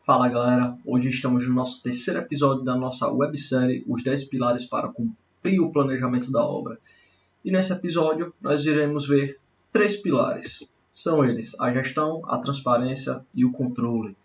Fala galera, hoje estamos no nosso terceiro episódio da nossa websérie Os 10 Pilares para Cumprir o Planejamento da Obra. E nesse episódio nós iremos ver 3 pilares. São eles a gestão, a transparência e o controle.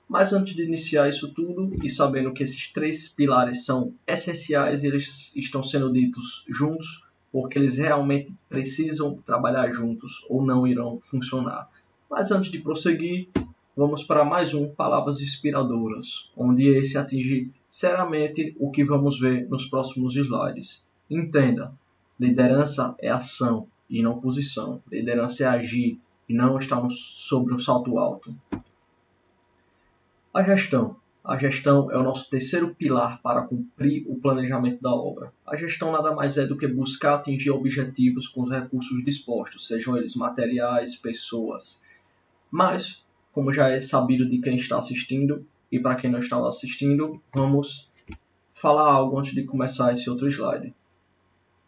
Mas antes de iniciar isso tudo e sabendo que esses 3 pilares são essenciais, eles estão sendo ditos juntos porque eles realmente precisam trabalhar juntos ou não irão funcionar. Mas antes de prosseguir, vamos para mais um Palavras Inspiradoras, onde esse atinge seriamente o que vamos ver nos próximos slides. Entenda, liderança é ação e não posição. Liderança é agir e não estar sobre um salto alto. A gestão. A gestão é o nosso terceiro pilar para cumprir o planejamento da obra. A gestão nada mais é do que buscar atingir objetivos com os recursos dispostos, sejam eles materiais, pessoas. Mas, como já é sabido de quem está assistindo e para quem não estava assistindo, vamos falar algo antes de começar esse outro slide.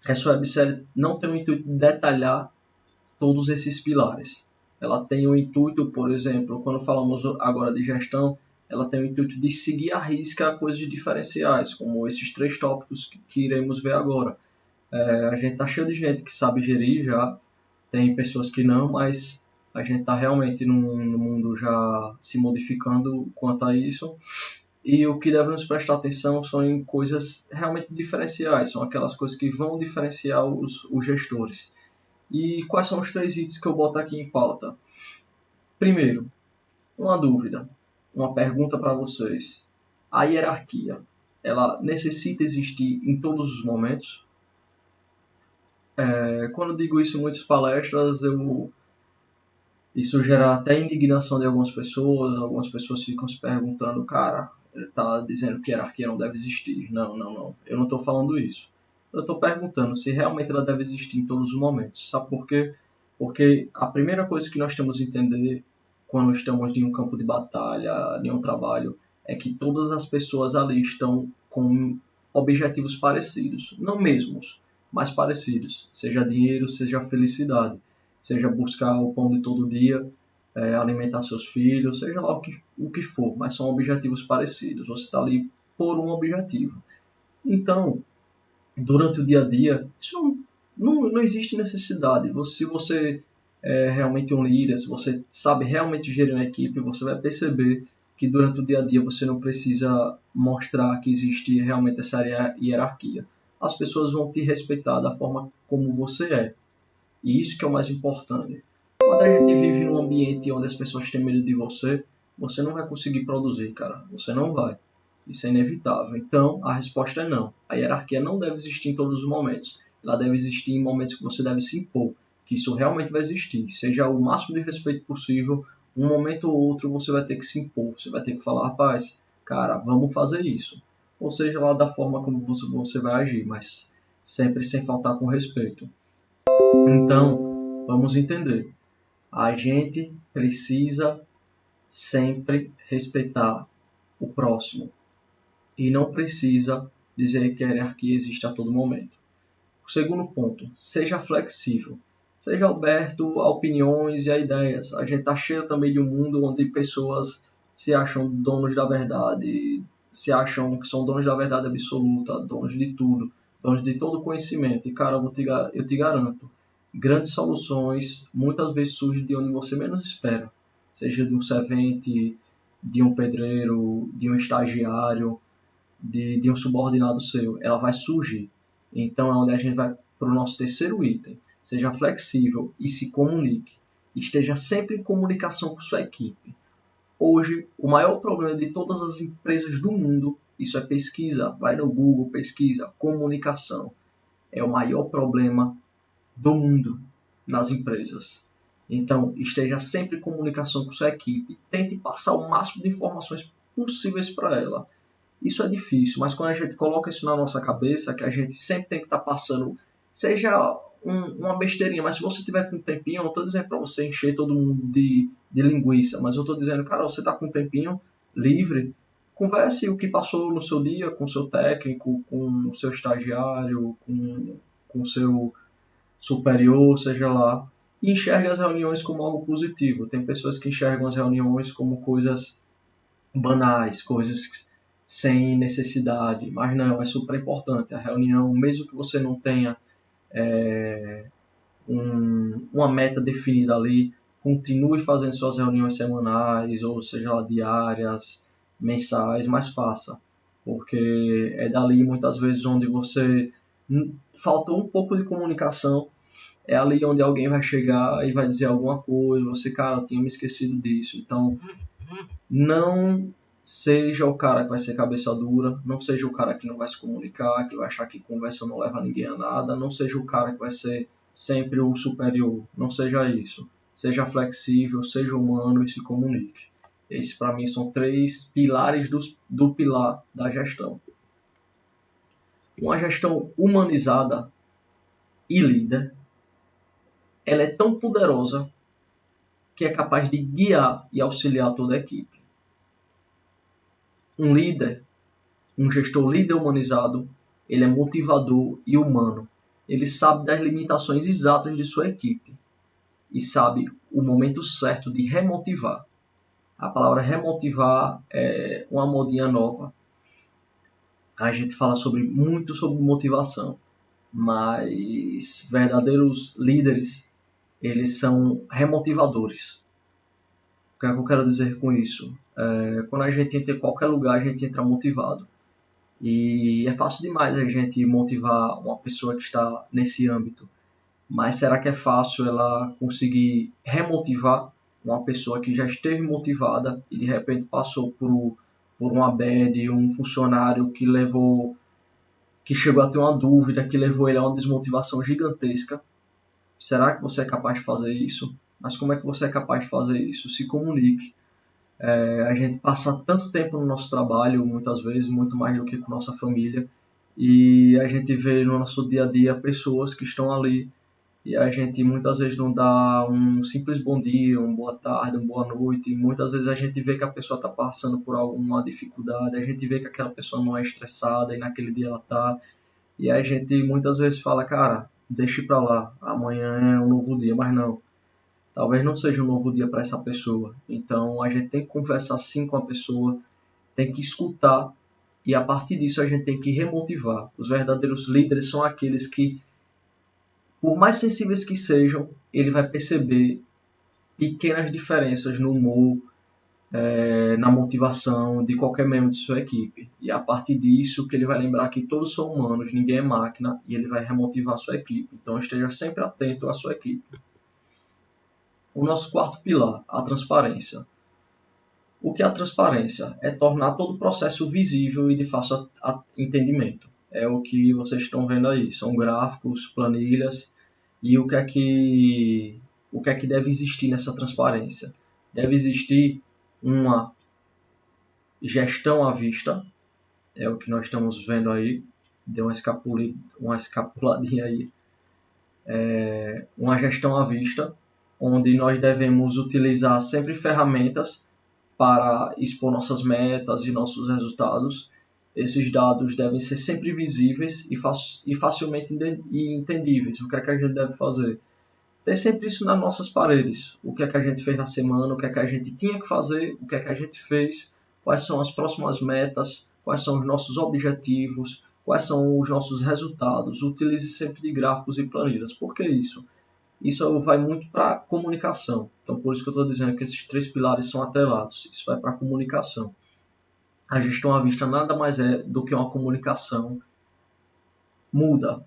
Essa websérie não tem o intuito de detalhar todos esses pilares. Ela tem o intuito, por exemplo, quando falamos agora de gestão, ela tem o intuito de seguir à risca coisas diferenciais, como esses 3 tópicos que iremos ver agora. A gente está cheio de gente que sabe gerir já, tem pessoas que não, mas a gente está realmente no mundo já se modificando quanto a isso. E o que devemos prestar atenção são em coisas realmente diferenciais, são aquelas coisas que vão diferenciar os gestores. E quais são os 3 itens que eu boto aqui em pauta? Primeiro, uma dúvida, uma pergunta para vocês. A hierarquia, ela necessita existir em todos os momentos? Quando digo isso em muitas palestras, isso gera até indignação de algumas pessoas ficam se perguntando, cara, ele está dizendo que hierarquia não deve existir. Não, eu não estou falando isso. Eu estou perguntando se realmente ela deve existir em todos os momentos. Sabe por quê? Porque a primeira coisa que nós temos que entender quando estamos em um campo de batalha, em um trabalho, é que todas as pessoas ali estão com objetivos parecidos. Não mesmos, mas parecidos. Seja dinheiro, seja felicidade. Seja buscar o pão de todo dia, alimentar seus filhos, seja lá o que for, mas são objetivos parecidos. Você está ali por um objetivo. Então, durante o dia a dia, isso não existe necessidade. Se você é realmente um líder, se você sabe realmente gerir uma equipe, você vai perceber que durante o dia a dia você não precisa mostrar que existe realmente essa hierarquia. As pessoas vão te respeitar da forma como você é. E isso que é o mais importante. Quando a gente vive num ambiente onde as pessoas têm medo de você, você não vai conseguir produzir, cara. Você não vai. Isso é inevitável. Então, a resposta é não. A hierarquia não deve existir em todos os momentos. Ela deve existir em momentos que você deve se impor. Que isso realmente vai existir. Seja o máximo de respeito possível, um momento ou outro você vai ter que se impor. Você vai ter que falar, rapaz, cara, vamos fazer isso. Ou seja, lá da forma como você vai agir, mas sempre sem faltar com respeito. Então, vamos entender. A gente precisa sempre respeitar o próximo e não precisa dizer que a hierarquia existe a todo momento. O segundo ponto, seja flexível. Seja aberto a opiniões e a ideias. A gente está cheio também de um mundo onde pessoas se acham donos da verdade, se acham que são donos da verdade absoluta, donos de tudo, donos de todo conhecimento. E, cara, eu te garanto, grandes soluções muitas vezes surgem de onde você menos espera. Seja de um servente, de um pedreiro, de um estagiário, de um subordinado seu. Ela vai surgir. Então é onde a gente vai para o nosso terceiro item. Seja flexível e se comunique. Esteja sempre em comunicação com sua equipe. Hoje, o maior problema de todas as empresas do mundo, isso é pesquisa, vai no Google, pesquisa, comunicação. É o maior problema do mundo nas empresas. Então, esteja sempre em comunicação com sua equipe. Tente passar o máximo de informações possíveis para ela. Isso é difícil, mas quando a gente coloca isso na nossa cabeça, que a gente sempre tem que estar passando, seja uma besteirinha, mas se você tiver com um tempinho, eu não estou dizendo para você encher todo mundo de linguiça, mas eu estou dizendo, cara, você está com um tempinho livre, converse o que passou no seu dia com o seu técnico, com o seu estagiário, com o seu superior, seja lá, e enxergue as reuniões como algo positivo. Tem pessoas que enxergam as reuniões como coisas banais, coisas sem necessidade, mas não, é super importante. A reunião, mesmo que você não tenha uma meta definida ali, continue fazendo suas reuniões semanais, ou seja lá, diárias, mensais, mas faça, porque é dali muitas vezes onde você faltou um pouco de comunicação, é ali onde alguém vai chegar e vai dizer alguma coisa, você, cara, eu tinha me esquecido disso. Então, não seja o cara que vai ser cabeça dura, não seja o cara que não vai se comunicar, que vai achar que conversa não leva ninguém a nada, não seja o cara que vai ser sempre o superior, não seja isso. Seja flexível, seja humano e se comunique. Esses, para mim, são 3 pilares do pilar da gestão. Uma gestão humanizada e líder, ela é tão poderosa que é capaz de guiar e auxiliar toda a equipe. Um líder, um gestor líder humanizado, ele é motivador e humano. Ele sabe das limitações exatas de sua equipe e sabe o momento certo de remotivar. A palavra remotivar é uma modinha nova. A gente fala muito sobre motivação, mas verdadeiros líderes, eles são remotivadores. O que é que eu quero dizer com isso? Quando a gente entra em qualquer lugar, a gente entra motivado. E é fácil demais a gente motivar uma pessoa que está nesse âmbito. Mas será que é fácil ela conseguir remotivar uma pessoa que já esteve motivada e de repente passou por uma bad, um funcionário que chegou a ter uma dúvida, que levou ele a uma desmotivação gigantesca? Será que você é capaz de fazer isso? Mas como é que você é capaz de fazer isso? Se comunique. A gente passa tanto tempo no nosso trabalho, muitas vezes, muito mais do que com nossa família, e a gente vê no nosso dia a dia pessoas que estão ali e a gente muitas vezes não dá um simples bom dia, uma boa tarde, uma boa noite, e muitas vezes a gente vê que a pessoa está passando por alguma dificuldade, a gente vê que aquela pessoa não é estressada e naquele dia ela está, e a gente muitas vezes fala, cara, deixe para lá, amanhã é um novo dia, mas não. Talvez não seja um novo dia para essa pessoa. Então a gente tem que conversar sim com a pessoa, tem que escutar e a partir disso a gente tem que remotivar. Os verdadeiros líderes são aqueles que, por mais sensíveis que sejam, ele vai perceber pequenas diferenças no humor, na motivação de qualquer membro de sua equipe. E a partir disso que ele vai lembrar que todos são humanos, ninguém é máquina, e ele vai remotivar a sua equipe. Então esteja sempre atento à sua equipe. O nosso quarto pilar, a transparência. O que é a transparência? É tornar todo o processo visível e de fácil entendimento. É o que vocês estão vendo aí. São gráficos, planilhas e o que é que deve existir nessa transparência? Deve existir uma gestão à vista, é o que nós estamos vendo aí. Deu uma escapuladinha aí. Uma gestão à vista, onde nós devemos utilizar sempre ferramentas para expor nossas metas e nossos resultados. Esses dados devem ser sempre visíveis e facilmente entendíveis. O que é que a gente deve fazer? Ter sempre isso nas nossas paredes. O que é que a gente fez na semana, o que é que a gente tinha que fazer, o que é que a gente fez, quais são as próximas metas, quais são os nossos objetivos, quais são os nossos resultados. Utilize sempre de gráficos e planilhas. Por que isso? Isso vai muito para a comunicação. Então, por isso que eu estou dizendo que esses 3 pilares são atrelados. Isso vai para a comunicação. A gestão à vista nada mais é do que uma comunicação muda.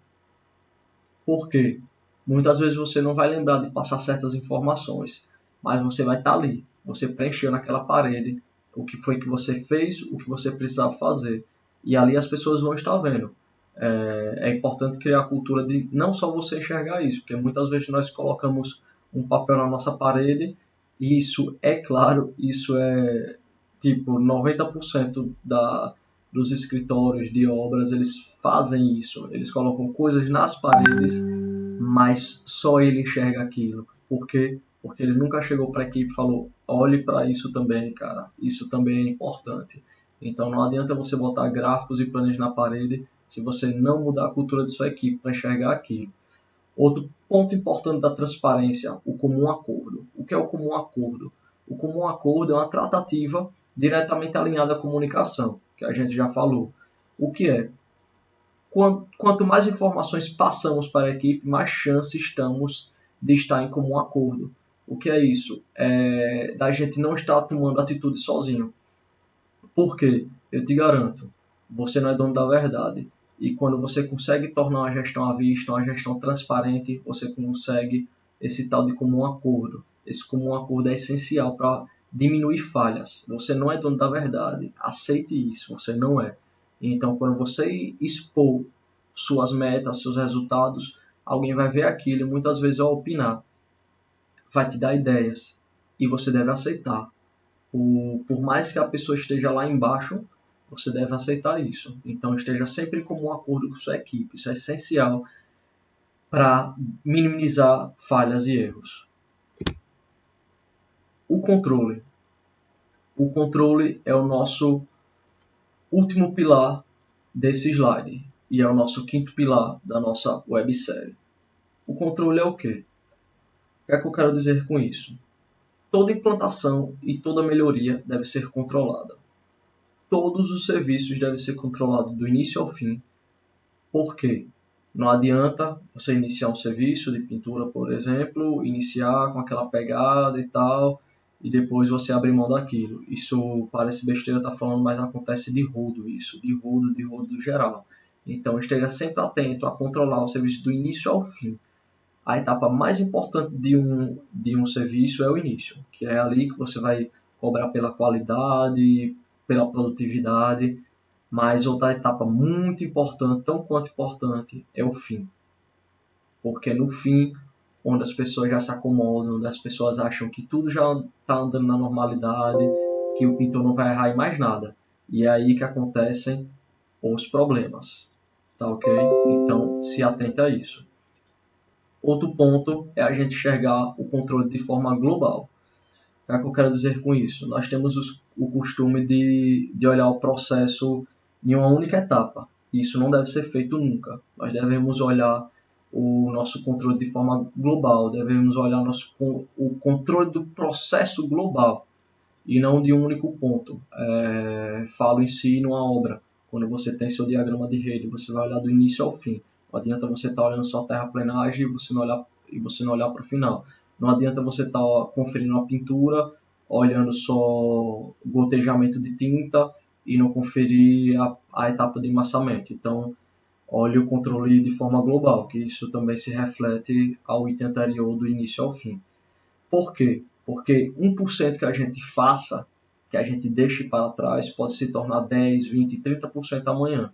Por quê? Muitas vezes você não vai lembrar de passar certas informações, mas você vai estar ali. Você preencheu naquela parede o que foi que você fez, o que você precisava fazer. E ali as pessoas vão estar vendo. É importante criar a cultura de não só você enxergar isso, porque muitas vezes nós colocamos um papel na nossa parede e isso é claro, isso é tipo 90% dos escritórios de obras, eles fazem isso, eles colocam coisas nas paredes, mas só ele enxerga aquilo. Por quê? Porque ele nunca chegou para a equipe e falou, olhe para isso também, cara, isso também é importante. Então não adianta você botar gráficos e planos na parede se você não mudar a cultura de sua equipe para enxergar aquilo. Outro ponto importante da transparência, o comum acordo. O que é o comum acordo? O comum acordo é uma tratativa diretamente alinhado à comunicação, que a gente já falou. O que é? Quanto mais informações passamos para a equipe, mais chance estamos de estar em comum acordo. O que é isso? É da gente não estar tomando atitude sozinho. Por quê? Eu te garanto, você não é dono da verdade. E quando você consegue tornar uma gestão à vista, uma gestão transparente, você consegue esse tal de comum acordo. Esse comum acordo é essencial para diminuir falhas. Você não é dono da verdade. Aceite isso, você não é. Então, quando você expor suas metas, seus resultados, alguém vai ver aquilo e muitas vezes vai opinar, vai te dar ideias e você deve aceitar. Por mais que a pessoa esteja lá embaixo, você deve aceitar isso. Então esteja sempre em comum acordo com sua equipe. Isso é essencial para minimizar falhas e erros. O controle. O controle é o nosso último pilar desse slide e é o nosso quinto pilar da nossa websérie. O controle é o quê? O que é que eu quero dizer com isso? Toda implantação e toda melhoria deve ser controlada. Todos os serviços devem ser controlados do início ao fim. Por quê? Não adianta você iniciar um serviço de pintura, por exemplo, iniciar com aquela pegada e tal, e depois você abrir mão daquilo. Isso parece besteira estar falando, mas acontece de rodo isso, de rodo geral. Então esteja sempre atento a controlar o serviço do início ao fim. A etapa mais importante de um serviço é o início, que é ali que você vai cobrar pela qualidade, pela produtividade, mas outra etapa muito importante, tão quanto importante, é o fim. Porque no fim, onde as pessoas já se acomodam, onde as pessoas acham que tudo já está andando na normalidade, que o pintor não vai errar em mais nada. E é aí que acontecem os problemas. Tá ok? Então, se atenta a isso. Outro ponto é a gente enxergar o controle de forma global. O que é que eu quero dizer com isso? Nós temos o costume de olhar o processo em uma única etapa. Isso não deve ser feito nunca. Nós devemos olhar o nosso controle de forma global, devemos olhar o controle do processo global e não de um único ponto. Falo em si numa obra. Quando você tem seu diagrama de rede, você vai olhar do início ao fim. Não adianta você estar olhando só terraplenagem e você não olhar para o final. Não adianta você estar conferindo a pintura, olhando só gotejamento de tinta e não conferir a etapa de enmassamento. Então, olhe o controle de forma global, que isso também se reflete ao item anterior do início ao fim. Por quê? Porque 1% que a gente faça, que a gente deixe para trás, pode se tornar 10, 20, 30% amanhã.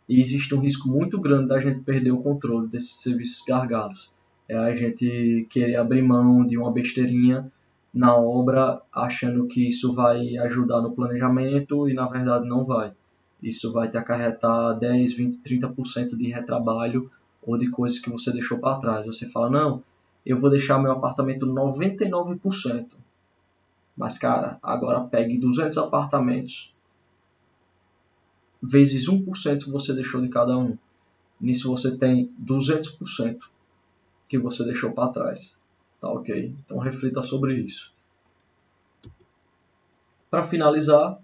E existe um risco muito grande da gente perder o controle desses serviços gargalos. É a gente querer abrir mão de uma besteirinha na obra, achando que isso vai ajudar no planejamento e na verdade não vai. Isso vai te acarretar 10, 20, 30% de retrabalho ou de coisas que você deixou para trás. Você fala, não, eu vou deixar meu apartamento 99%. Mas, cara, agora pegue 200 apartamentos, vezes 1% que você deixou de cada um. Nisso você tem 200% que você deixou para trás. Tá ok? Então reflita sobre isso. Para finalizar,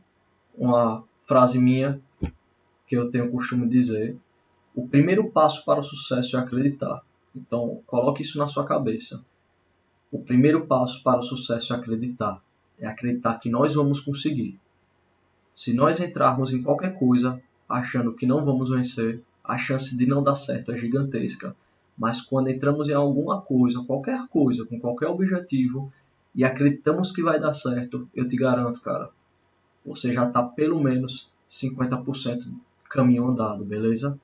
uma frase minha que eu tenho o costume de dizer: o primeiro passo para o sucesso é acreditar. Então, coloque isso na sua cabeça. O primeiro passo para o sucesso é acreditar. É acreditar que nós vamos conseguir. Se nós entrarmos em qualquer coisa achando que não vamos vencer, a chance de não dar certo é gigantesca. Mas quando entramos em alguma coisa, com qualquer objetivo, e acreditamos que vai dar certo, eu te garanto, cara, você já está pelo menos 50% caminho andado, beleza?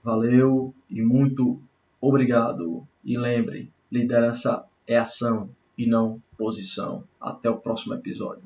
Valeu e muito obrigado. E lembre, liderança é ação e não posição. Até o próximo episódio.